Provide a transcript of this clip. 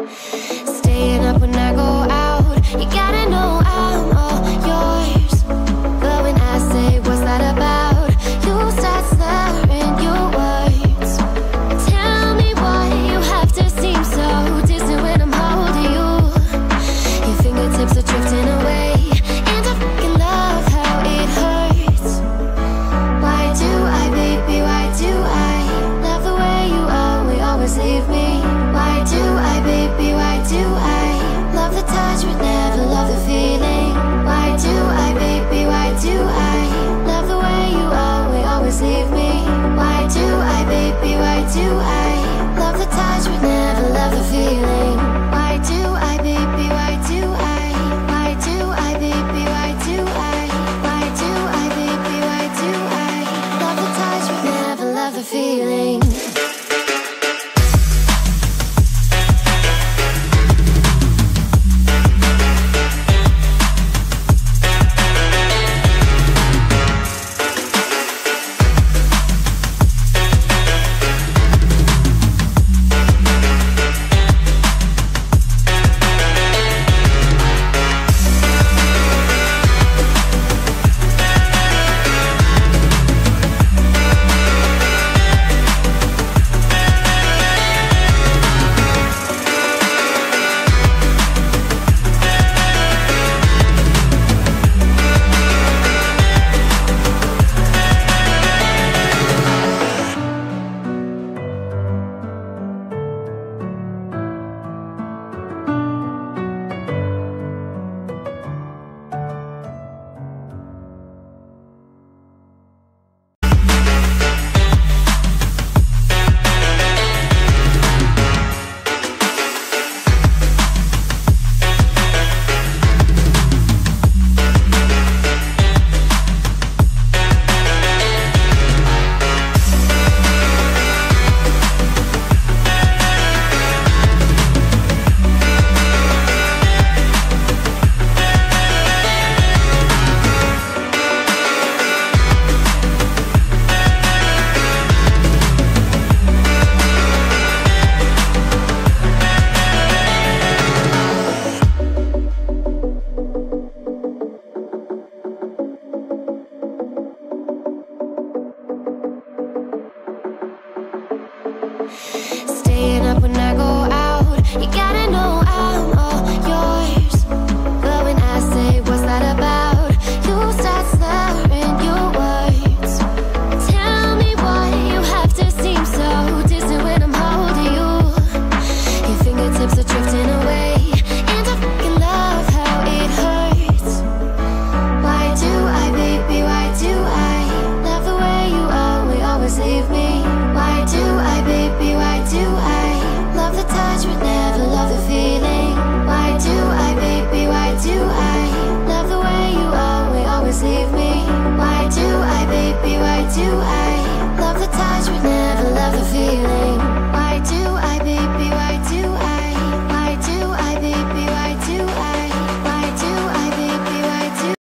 Staying up when I go out, you gotta know I'm all yours. But when I say what's that about, you start slurring your words. Tell me why you have to seem so distant when I'm holding you. Your fingertips are drifting away, and I fucking love how it hurts. Why do I, baby, why do I love the way you always leave me? Why do I, baby, why do I love the touch but never love the feeling? Why do I, baby, why do I love the way you always leave me? Why do I, baby, why do I love the touch but never love the feeling? Why do I, baby, why do I? Why do I, baby, why do I? Why do I, baby, why do I love the touch but never love the feeling? Staying up when I go out, you gotta know I'm all yours. But when I say what's that about, you start slurring your words. Tell me why you have to seem so distant when I'm holding you. Your fingertips are drifting away, and I fucking love how it hurts. Why do I, baby, why do I love the way you always leave me? Why do I, baby, why do I love the touch but never love the feeling? Why do I, baby, why do I love the way you always leave me? Why do I, baby, why do I love the touch but never love the feeling?